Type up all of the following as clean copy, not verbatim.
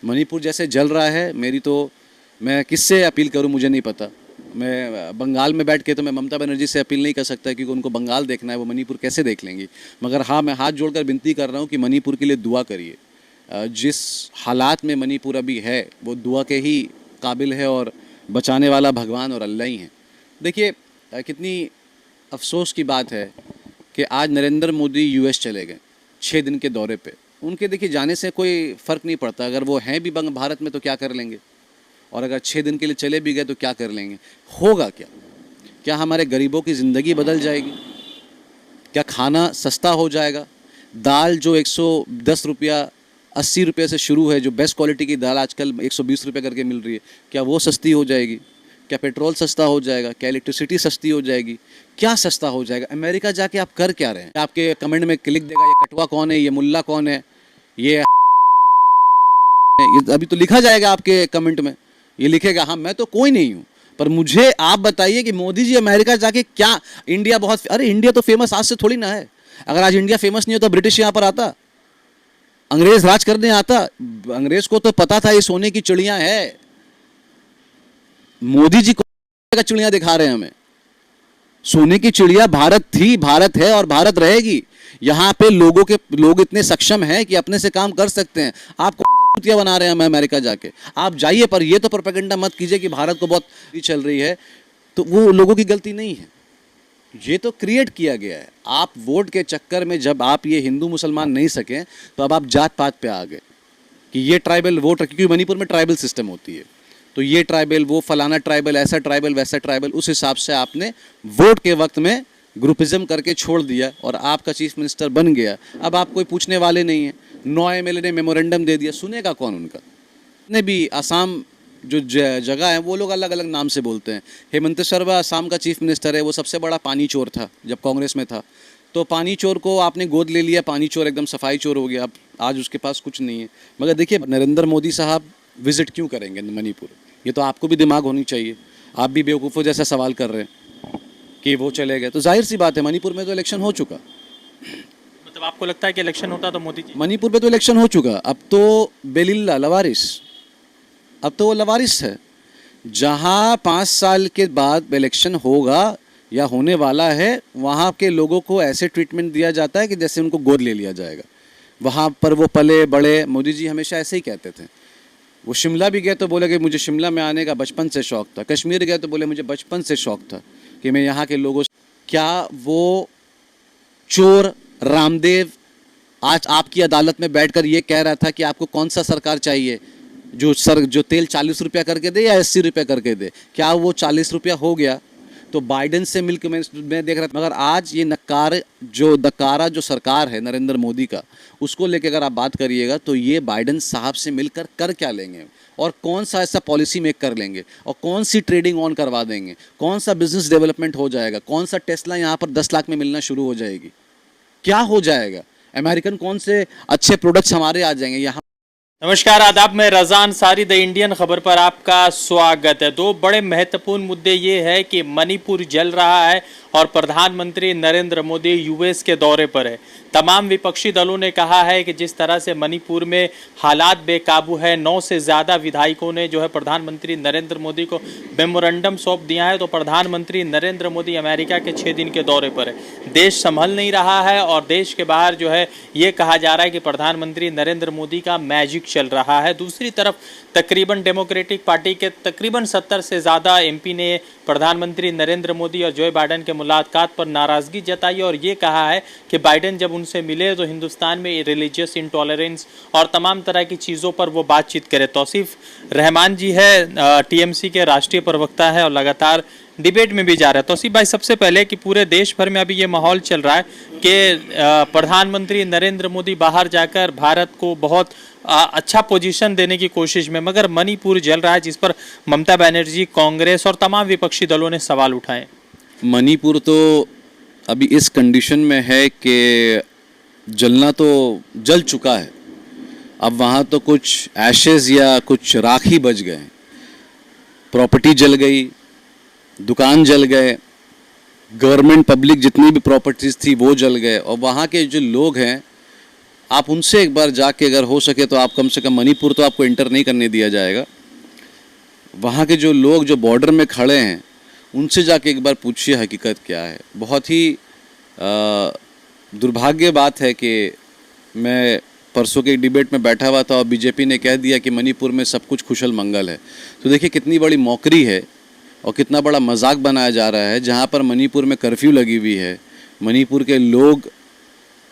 मणिपुर जैसे जल रहा है, मैं किससे अपील करूं मुझे नहीं पता। मैं बंगाल में बैठ के तो मैं ममता बनर्जी से अपील नहीं कर सकता, क्योंकि उनको बंगाल देखना है, वो मणिपुर कैसे देख लेंगी। मगर हाँ, मैं हाथ जोड़कर विनती कर रहा हूँ कि मणिपुर के लिए दुआ करिए। जिस हालात में मणिपुर अभी है वो दुआ के ही काबिल है, और बचाने वाला भगवान और अल्लाह ही है। देखिए, कितनी अफसोस की बात है कि आज नरेंद्र मोदी यूएस चले गए 6 दिन के दौरे पे। उनके देखिए जाने से कोई फ़र्क नहीं पड़ता, अगर वो हैं भी भारत में तो क्या कर लेंगे, और अगर 6 दिन के लिए चले भी गए तो क्या कर लेंगे। होगा क्या? क्या हमारे गरीबों की ज़िंदगी बदल जाएगी? क्या खाना सस्ता हो जाएगा? दाल जो 110 रुपया 80 रुपये से शुरू है, जो बेस्ट क्वालिटी की दाल आजकल 120 रुपये करके मिल रही है, क्या वो सस्ती हो जाएगी? क्या पेट्रोल सस्ता हो जाएगा? क्या इलेक्ट्रिसिटी सस्ती हो जाएगी? क्या सस्ता हो जाएगा? अमेरिका जाके आप कर क्या रहे हैं? आपके कमेंट में क्लिक देगा ये कटवा कौन है, ये मुल्ला कौन है, ये अभी तो लिखा जाएगा आपके कमेंट में, ये लिखेगा हाँ मैं तो कोई नहीं हूँ। पर मुझे आप बताइए कि मोदी जी अमेरिका जाके क्या, इंडिया बहुत, अरे इंडिया तो फेमस आज से थोड़ी ना है। अगर आज इंडिया फेमस नहीं होता तो ब्रिटिश यहाँ पर आता, अंग्रेज राज करने आता। अंग्रेज को तो पता था ये सोने की चिड़िया है। मोदी जी को चिड़िया दिखा रहे हैं हमें। सोने की चिड़िया भारत थी, भारत है और भारत रहेगी। यहाँ पे लोग इतने सक्षम हैं कि अपने से काम कर सकते हैं। आप कौन सा चूतिया बना रहे हैं हमें अमेरिका जाके? आप जाइए, पर ये तो प्रोपेगेंडा मत कीजिए कि भारत को बहुत चल रही है। तो वो लोगों की गलती नहीं है, ये तो क्रिएट किया गया है। आप वोट के चक्कर में जब आप ये हिंदू मुसलमान नहीं सकें, तो अब आप जात पात पे आ गए कि ये ट्राइबल वोट, क्योंकि मणिपुर में ट्राइबल सिस्टम होती है, तो ये ट्राइबल, वो फलाना ट्राइबल, ऐसा ट्राइबल, वैसा ट्राइबल, उस हिसाब से आपने वोट के वक्त में ग्रुपिज्म करके छोड़ दिया और आपका चीफ मिनिस्टर बन गया। अब आप कोई पूछने वाले नहीं है। 9 एमएलए ने मेमोरेंडम दे दिया, सुनेगा कौन उनका? ने भी आसाम जो जगह है वो लोग अलग अलग नाम से बोलते हैं। हेमंत सर्मा आसाम का चीफ मिनिस्टर है, वो सबसे बड़ा पानी चोर था जब कांग्रेस में था। तो पानी चोर को आपने गोद ले लिया, पानी चोर एकदम सफाई चोर हो गया। अब आज उसके पास कुछ नहीं है। मगर देखिए, नरेंद्र मोदी साहब विजिट क्यों करेंगे मणिपुर? ये तो आपको भी दिमाग होनी चाहिए। आप भी बेवकूफ़ों जैसा सवाल कर रहे हैं कि वो चले गए, तो जाहिर सी बात है मणिपुर में तो इलेक्शन हो चुका। मतलब आपको लगता है कि इलेक्शन होता तो मोदी जी? मणिपुर में तो इलेक्शन हो चुका। अब तो बेलिल्ला लवारिस, अब तो वो लवारिस है। जहाँ 5 साल के बाद इलेक्शन होगा या होने वाला है, वहाँ के लोगों को ऐसे ट्रीटमेंट दिया जाता है कि जैसे उनको गोद ले लिया जाएगा। वहाँ पर वो पले बड़े। मोदी जी हमेशा ऐसे ही कहते थे। वो शिमला भी गए तो बोले कि मुझे शिमला में आने का बचपन से शौक़ था। कश्मीर गए तो बोले मुझे बचपन से शौक़ था कि मैं यहाँ के लोगों से। क्या वो चोर रामदेव आज आपकी अदालत में बैठकर ये कह रहा था कि आपको कौन सा सरकार चाहिए, जो तेल 40 रुपया करके दे या 80 रुपया करके दे? क्या वो 40 रुपया हो गया? तो बाइडेन से मिलकर मैं देख रहा था। मगर आज ये नकारा जो सरकार है नरेंद्र मोदी का, उसको लेकर अगर आप बात करिएगा तो ये बाइडेन साहब से मिलकर कर क्या लेंगे, और कौन सा ऐसा पॉलिसी मेक कर लेंगे, और कौन सी ट्रेडिंग ऑन करवा देंगे, कौन सा बिजनेस डेवलपमेंट हो जाएगा, कौन सा टेस्ला यहाँ पर 10 लाख में मिलना शुरू हो जाएगी, क्या हो जाएगा, अमेरिकन कौन से अच्छे प्रोडक्ट्स हमारे आ जाएंगे यहाँ। नमस्कार, आदाब। मैं रज़ा अंसारी, द इंडियन खबर पर आपका स्वागत है। 2 बड़े महत्वपूर्ण मुद्दे ये है कि मणिपुर जल रहा है और प्रधानमंत्री नरेंद्र मोदी यूएस के दौरे पर है। तमाम विपक्षी दलों ने कहा है कि जिस तरह से मणिपुर में हालात बेकाबू है, 9 से ज़्यादा विधायकों ने जो है प्रधानमंत्री नरेंद्र मोदी को मेमोरेंडम सौंप दिया है। तो प्रधानमंत्री नरेंद्र मोदी अमेरिका के 6 दिन के दौरे पर है। देश संभल नहीं रहा है और देश के बाहर जो है ये कहा जा रहा है कि प्रधानमंत्री नरेंद्र मोदी का मैजिक चल रहा है। दूसरी तरफ तकरीबन डेमोक्रेटिक पार्टी के तकरीबन 70 से ज़्यादा एमपी ने प्रधानमंत्री नरेंद्र मोदी और जो बाइडेन के मुलाकात पर नाराज़गी जताई और ये कहा है कि बाइडेन जब उनसे मिले तो हिंदुस्तान में रिलीजियस इंटॉलरेंस और तमाम तरह की चीज़ों पर वो बातचीत करे। तौसीफ रहमान जी है, टीएमसी के राष्ट्रीय प्रवक्ता है और लगातार डिबेट में भी जा रहा है। तौसीफ भाई, सबसे पहले कि पूरे देश भर में अभी ये माहौल चल रहा है कि प्रधानमंत्री नरेंद्र मोदी बाहर जाकर भारत को बहुत अच्छा पोजीशन देने की कोशिश में, मगर मणिपुर जल रहा है जिस पर ममता बनर्जी, कांग्रेस और तमाम विपक्षी दलों ने सवाल उठाए। मणिपुर तो अभी इस कंडीशन में है कि जलना तो जल चुका है। अब वहाँ तो कुछ एशेज़ या कुछ राख ही बच गए। प्रॉपर्टी जल गई, दुकान जल गए, गवर्नमेंट पब्लिक जितनी भी प्रॉपर्टीज़ थी वो जल गए, और वहाँ के जो लोग हैं आप उनसे एक बार जाके अगर हो सके तो आप कम से कम मणिपुर तो आपको इंटर नहीं करने दिया जाएगा। वहाँ के जो लोग जो बॉर्डर में खड़े हैं उनसे जाके एक बार पूछिए हकीकत क्या है। बहुत ही दुर्भाग्य बात है कि मैं परसों के एक डिबेट में बैठा हुआ था और बीजेपी ने कह दिया कि मणिपुर में सब कुछ कुशल मंगल है। तो देखिए कितनी बड़ी मौकरी है और कितना बड़ा मजाक बनाया जा रहा है। जहाँ पर मणिपुर में कर्फ्यू लगी हुई है, मणिपुर के लोग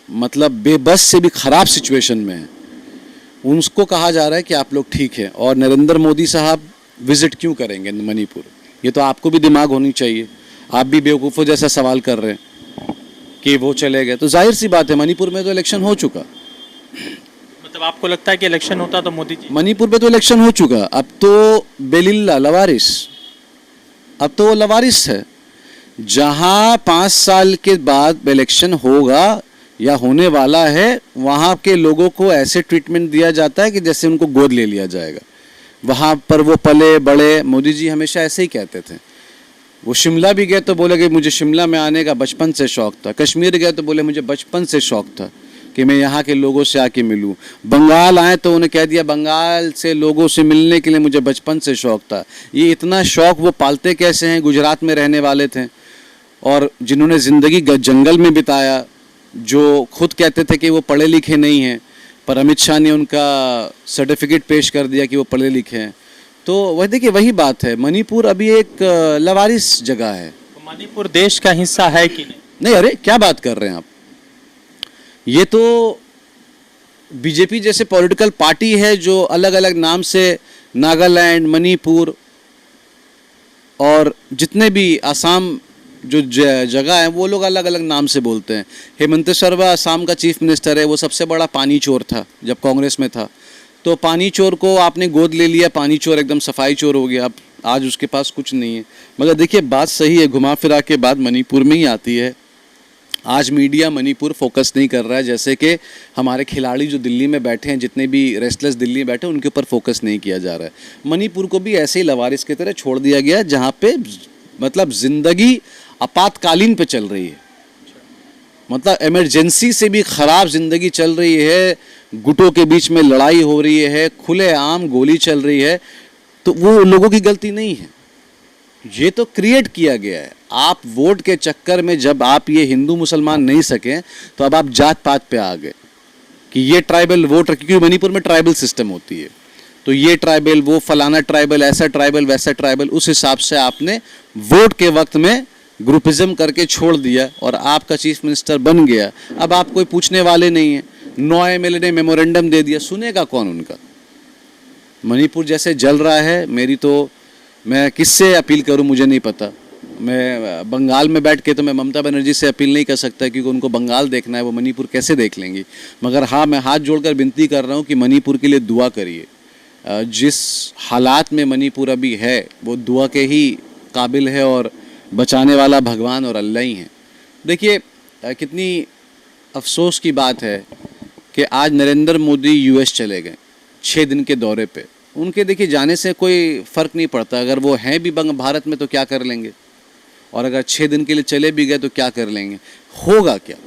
मतलब बेबस से भी ख़राब सिचुएशन में हैं, उनको कहा जा रहा है कि आप लोग ठीक हैं। और नरेंद्र मोदी साहब विज़िट क्यों करेंगे मणिपुर? ये तो आपको भी दिमाग होनी चाहिए। आप भी बेवकूफ़ों जैसा सवाल कर रहे हैं कि वो चले गए, तो जाहिर सी बात है मणिपुर में तो इलेक्शन हो चुका। मतलब आपको लगता है कि इलेक्शन होता तो मोदी जी? मणिपुर में तो इलेक्शन हो चुका। अब तो बेलिल्ला लवारिस, अब तो वो लवारिस है। जहाँ 5 साल के बाद इलेक्शन होगा या होने वाला है, वहाँ के लोगों को ऐसे ट्रीटमेंट दिया जाता है कि जैसे उनको गोद ले लिया जाएगा। वहाँ पर वो पले बड़े। मोदी जी हमेशा ऐसे ही कहते थे। वो शिमला भी गए तो बोले कि मुझे शिमला में आने का बचपन से शौक़ था। कश्मीर गए तो बोले मुझे बचपन से शौक़ था कि मैं यहाँ के लोगों से आके मिलूँ। बंगाल आए तो उन्हें कह दिया बंगाल से लोगों से मिलने के लिए मुझे बचपन से शौक़ था। ये इतना शौक़ वो पालते कैसे हैं? गुजरात में रहने वाले थे और जिन्होंने ज़िंदगी जंगल में बिताया, जो खुद कहते थे कि वो पढ़े लिखे नहीं हैं, पर अमित शाह ने उनका सर्टिफिकेट पेश कर दिया कि वो पढ़े लिखे हैं। तो वह देखिए वही बात है, मणिपुर अभी एक लवारिस जगह है। तो मणिपुर देश का हिस्सा है कि नहीं? नहीं, अरे क्या बात कर रहे हैं आप? ये तो बीजेपी जैसे पॉलिटिकल पार्टी है जो अलग अलग नाम से नागालैंड, मणिपुर और जितने भी आसाम जो जगह है वो लोग अलग अलग नाम से बोलते हैं। हेमंत सर्मा आसाम का चीफ मिनिस्टर है, वो सबसे बड़ा पानी चोर था जब कांग्रेस में था। तो पानी चोर को आपने गोद ले लिया, पानी चोर एकदम सफाई चोर हो गया। अब आज उसके पास कुछ नहीं है। मगर देखिए बात सही है, घुमा फिरा के बात मणिपुर में ही आती है। आज मीडिया मणिपुर फोकस नहीं कर रहा है, जैसे कि हमारे खिलाड़ी जो दिल्ली में बैठे हैं, जितने भी रेस्टलर्स दिल्ली में बैठे हैं, उनके ऊपर फोकस नहीं किया जा रहा है। मणिपुर को भी ऐसे ही लवारिस की तरह छोड़ दिया गया, जहाँ पे मतलब ज़िंदगी आपातकालीन पे चल रही है। मतलब इमरजेंसी से भी ख़राब ज़िंदगी चल रही है। गुटों के बीच में लड़ाई हो रही है, खुलेआम गोली चल रही है। तो वो लोगों की गलती नहीं है, ये तो क्रिएट किया गया है। आप वोट के चक्कर में जब आप ये हिंदू मुसलमान नहीं सकें तो अब आप जात पात पे आ गए कि ये ट्राइबल वोट, क्योंकि मणिपुर में ट्राइबल सिस्टम होती है। तो ये ट्राइबल, वो फलाना ट्राइबल, ऐसा ट्राइबल, वैसा ट्राइबल, उस हिसाब से आपने वोट के वक्त में ग्रुपिज्म करके छोड़ दिया और आपका चीफ मिनिस्टर बन गया। अब आप कोई पूछने वाले नहीं है। 9 MLA ने मेमोरेंडम दे दिया, सुनेगा कौन उनका? मणिपुर जैसे जल रहा है, मेरी तो मैं किससे अपील करूं मुझे नहीं पता। मैं बंगाल में बैठ के तो मैं ममता बनर्जी से अपील नहीं कर सकता, क्योंकि उनको बंगाल देखना है, वो मणिपुर कैसे देख लेंगी। मगर हाँ, मैं हाथ जोड़कर विनती कर रहा हूँ कि मणिपुर के लिए दुआ करिए। जिस हालात में मणिपुर अभी है वो दुआ के ही काबिल है और बचाने वाला भगवान और अल्लाह ही है। देखिए कितनी अफसोस की बात है कि आज नरेंद्र मोदी US चले गए 6 दिन के दौरे पे। उनके देखिए जाने से कोई फ़र्क नहीं पड़ता, अगर वो हैं भी भारत में तो क्या कर लेंगे, और अगर 6 दिन के लिए चले भी गए तो क्या कर लेंगे। होगा क्या?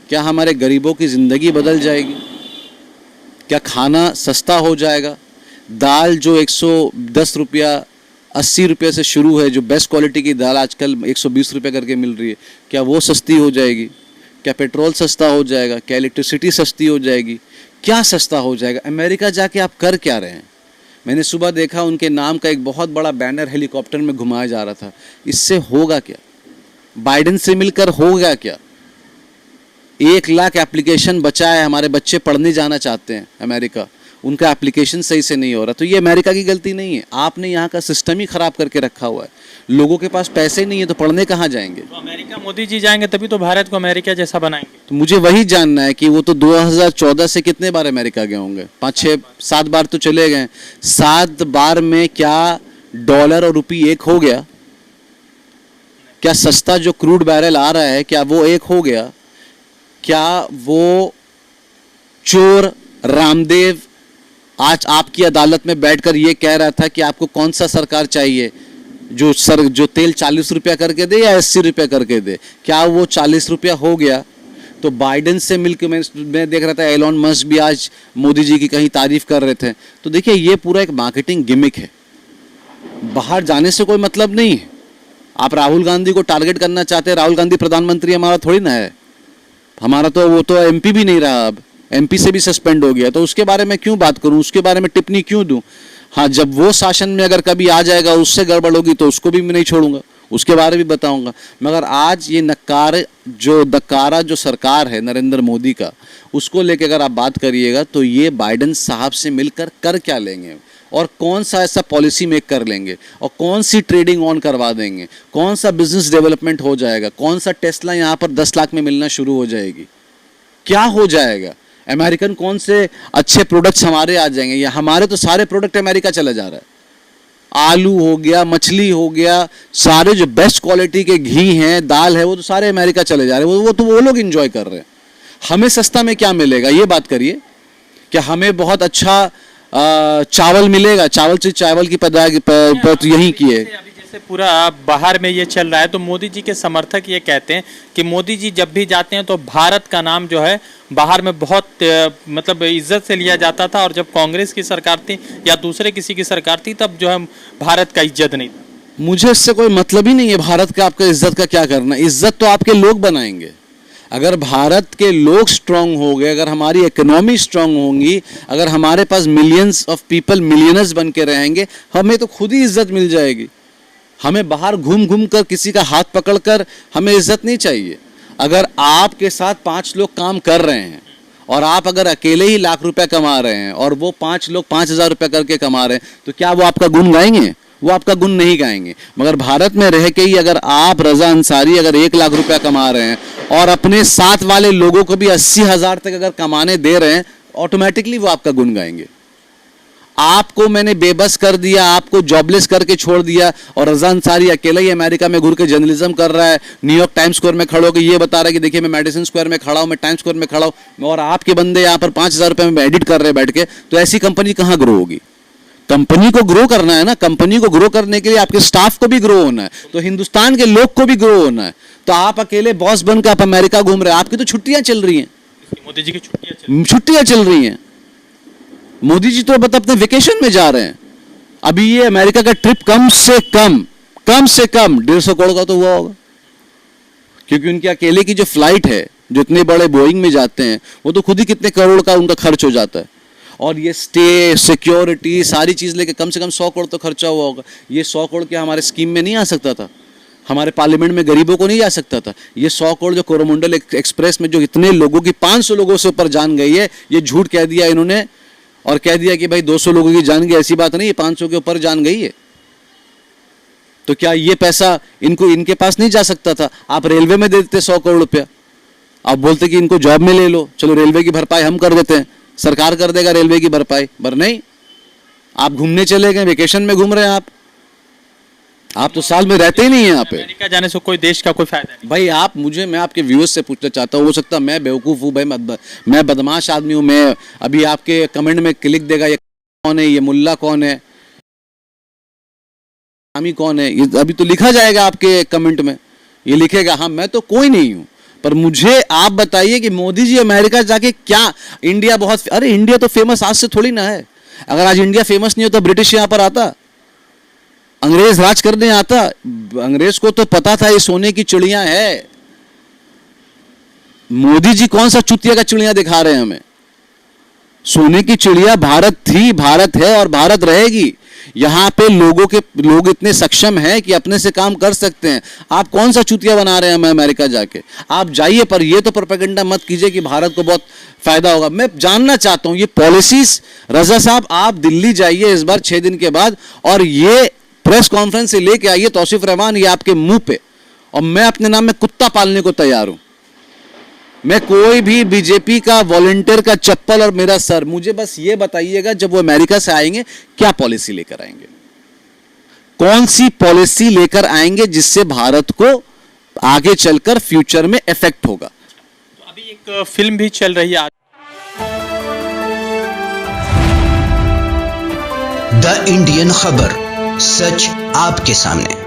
क्या हमारे गरीबों की ज़िंदगी बदल जाएगी? क्या खाना सस्ता हो जाएगा? दाल जो 110 रुपया 80 रुपये से शुरू है, जो बेस्ट क्वालिटी की दाल आजकल 120 रुपये करके मिल रही है, क्या वो सस्ती हो जाएगी? क्या पेट्रोल सस्ता हो जाएगा? क्या इलेक्ट्रिसिटी सस्ती हो जाएगी? क्या सस्ता हो जाएगा? अमेरिका जाके आप कर क्या रहे हैं? मैंने सुबह देखा उनके नाम का एक बहुत बड़ा बैनर हेलीकॉप्टर में घुमाया जा रहा था। इससे होगा क्या? बाइडेन से मिलकर होगा क्या? 1 लाख एप्लीकेशन बचा है, हमारे बच्चे पढ़ने जाना चाहते हैं अमेरिका, उनका एप्लीकेशन सही से नहीं हो रहा। तो ये अमेरिका की गलती नहीं है, आपने यहाँ का सिस्टम ही ख़राब करके रखा हुआ है। लोगों के पास पैसे नहीं है तो पढ़ने कहाँ जाएंगे? तो अमेरिका मोदी जी जाएंगे तभी तो भारत को अमेरिका जैसा बनाएंगे। तो मुझे वही जानना है कि वो तो 2014 से कितने बार अमेरिका गए होंगे? 5, 6, 7 बार तो चले गए। 7 बार में क्या डॉलर और रुपये एक हो गया? क्या सस्ता जो क्रूड बैरल आ रहा है क्या वो एक हो गया? क्या वो चोर रामदेव आज आपकी अदालत में बैठकर ये कह रहा था कि आपको कौन सा सरकार चाहिए, जो तेल 40 रुपया करके दे या 80 रुपया करके दे? क्या वो 40 रुपया हो गया? तो बाइडेन से मिलकर मैं देख रहा था एलोन मस्क भी आज मोदी जी की कहीं तारीफ कर रहे थे। तो देखिए ये पूरा एक मार्केटिंग गिमिक है, बाहर जाने से कोई मतलब नहीं है। आप राहुल गांधी को टारगेट करना चाहते हैं, राहुल गांधी प्रधानमंत्री हमारा थोड़ी ना है, हमारा तो वो तो एमपी भी नहीं रहा, अब एमपी से भी सस्पेंड हो गया, तो उसके बारे में क्यों बात करूं, उसके बारे में टिप्पणी क्यों दूं। हाँ, जब वो शासन में अगर कभी आ जाएगा, उससे गड़बड़ होगी तो उसको भी मैं नहीं छोड़ूंगा, उसके बारे में बताऊंगा। मगर आज ये नकारा जो सरकार है नरेंद्र मोदी का, उसको लेकर अगर आप बात करिएगा तो ये बाइडेन साहब से मिलकर कर क्या लेंगे और कौन सा ऐसा पॉलिसी मेक कर लेंगे और कौन सी ट्रेडिंग ऑन करवा देंगे, कौन सा बिजनेस डेवलपमेंट हो जाएगा, कौन सा टेस्ला यहाँ पर 10 लाख में मिलना शुरू हो जाएगी, क्या हो जाएगा, अमेरिकन कौन से अच्छे प्रोडक्ट्स हमारे आ जाएंगे। या हमारे तो सारे प्रोडक्ट अमेरिका चला जा रहा है, आलू हो गया, मछली हो गया, सारे जो बेस्ट क्वालिटी के घी हैं, दाल है, वो तो सारे अमेरिका चले जा रहे हैं, वो तो वो लोग इंजॉय कर रहे हैं। हमें सस्ता में क्या मिलेगा ये बात करिए। क्या हमें बहुत अच्छा चावल मिलेगा? चावल की पैदावार यहीं की है। अभी जैसे पूरा बाहर में ये चल रहा है, तो मोदी जी के समर्थक ये कहते हैं कि मोदी जी जब भी जाते हैं तो भारत का नाम जो है बाहर में बहुत मतलब इज्जत से लिया जाता था, और जब कांग्रेस की सरकार थी या दूसरे किसी की सरकार थी तब जो है भारत का इज्जत नहीं था। मुझे इससे कोई मतलब ही नहीं है भारत का आपका इज्जत का क्या करना। इज्जत तो आपके लोग बनाएंगे। अगर भारत के लोग स्ट्रांग हो गए, अगर हमारी इकोनॉमी स्ट्रांग होंगी, अगर हमारे पास मिलियंस ऑफ पीपल मिलियनर्स बन के रहेंगे, हमें तो खुद ही इज्जत मिल जाएगी। हमें बाहर घूम घूम कर किसी का हाथ पकड़कर हमें इज्जत नहीं चाहिए। अगर आपके साथ 5 लोग काम कर रहे हैं और आप अगर अकेले ही लाख रुपए कमा रहे हैं और वो 5 लोग 5,000 रुपये करके कमा रहे हैं, तो क्या वो आपका गुण गाएंगे? वो आपका गुण नहीं गाएंगे। मगर भारत में रह के ही अगर आप रजा अंसारी अगर 1 लाख रुपया कमा रहे हैं और अपने साथ वाले लोगों को भी 80,000 तक अगर कमाने दे रहे हैं, ऑटोमेटिकली वो आपका गुण गाएंगे। आपको मैंने बेबस कर दिया, आपको जॉबलेस करके छोड़ दिया, और रजा अंसारी अकेला ही अमेरिका में घूर के जर्नलिज्म कर रहा है, न्यूयॉर्क टाइम्स स्क्वायर में खड़े होकर ये बता रहा है कि देखिए मैं मेडिसिन स्क्वायर में खड़ा हूं, मैं टाइम्स स्क्वायर में खड़ा हूं, और आपके बंदे यहाँ पर 5,000 रुपये में एडिट कर रहे हैं बैठ के। तो ऐसी कंपनी कहाँ ग्रो होगी? कंपनी को ग्रो करना है ना, कंपनी को ग्रो करने के लिए आपके स्टाफ को भी ग्रो होना है, तो हिंदुस्तान के लोग को भी ग्रो होना है। तो आप अकेले बॉस बनकर आप अमेरिका घूम रहे हैं, आपकी तो छुट्टियां चल रही हैं, मोदी जी की छुट्टियां चल रही हैं। मोदी जी तो अपने वेकेशन में जा रहे हैं। अभी ये अमेरिका का ट्रिप कम से कम 150 करोड़ का तो हुआ होगा, क्योंकि उनके अकेले की जो फ्लाइट है, जो इतने बड़े बोइंग में जाते हैं, वो तो खुद ही कितने करोड़ का उनका खर्च हो जाता है। और ये स्टे, सिक्योरिटी, सारी चीज लेके कम से कम 100 करोड़ तो खर्चा हुआ होगा। ये 100 करोड़ क्या हमारे स्कीम में नहीं आ सकता था? हमारे पार्लियामेंट में गरीबों को नहीं जा सकता था? ये 100 करोड़ जो कोरोमंडल एक्सप्रेस में जो इतने लोगों की 500 लोगों से ऊपर जान गई है, ये झूठ कह दिया इन्होंने और कह दिया कि भाई 200 लोगों की जान गई। ऐसी बात नहीं, ये 500 के ऊपर जान गई है। तो क्या ये पैसा इनके पास नहीं जा सकता था? आप रेलवे में दे देते 100 करोड़ रुपया, आप बोलते कि इनको जॉब में ले लो, चलो रेलवे की भरपाई हम कर देते हैं, सरकार कर देगा रेलवे की भरपाई। पर नहीं, आप घूमने चले गए, वेकेशन में घूम रहे हैं आप तो साल में रहते ही नहीं है यहाँ पे। अमेरिका जाने से कोई देश का कोई फायदा नहीं। भाई मैं आपके व्यूअर्स से पूछना चाहता हूँ, हो सकता है मैं बेवकूफ़ हूँ भाई, मैं बदमाश आदमी हूँ, मैं अभी आपके कमेंट में क्लिक देगा ये कौन है, ये मुल्ला कौन है, आमी कौन है, ये अभी तो लिखा जाएगा आपके कमेंट में, ये लिखेगा हाँ मैं तो कोई नहीं हूँ। पर मुझे आप बताइए कि मोदी जी अमेरिका जाके क्या, इंडिया बहुत, अरे इंडिया तो फेमस आज से थोड़ी ना है। अगर आज इंडिया फेमस नहीं होता, ब्रिटिश यहाँ पर आता, अंग्रेज राज करने आता। अंग्रेज को तो पता था ये सोने की चिड़िया है। मोदी जी कौन सा चुतिया का चिड़िया दिखा रहे हैं हमें? सोने की चिड़िया भारत थी, भारत है और भारत रहेगी। यहां पे लोग इतने सक्षम हैं कि अपने से काम कर सकते हैं। आप कौन सा चुतिया बना रहे हैं हमें अमेरिका जाके? आप जाइए, पर ये तो प्रोपेगेंडा मत कीजिए कि भारत को बहुत फायदा होगा। मैं जानना चाहता हूं ये पॉलिसीज। रजा साहब आप दिल्ली जाइए इस बार 6 दिन के बाद, और ये प्रेस कॉन्फ्रेंस से लेके आइए तौसीफ रहमान ये आपके मुंह पे, और मैं अपने नाम में कुत्ता पालने को तैयार हूं। मैं कोई भी बीजेपी का वॉलंटियर का चप्पल और मेरा सर, मुझे बस ये बताइएगा जब वो अमेरिका से आएंगे क्या पॉलिसी लेकर आएंगे, कौन सी पॉलिसी लेकर आएंगे जिससे भारत को आगे चलकर फ्यूचर में इफेक्ट होगा। तो अभी एक फिल्म भी चल रही है द इंडियन खबर, सच आपके सामने।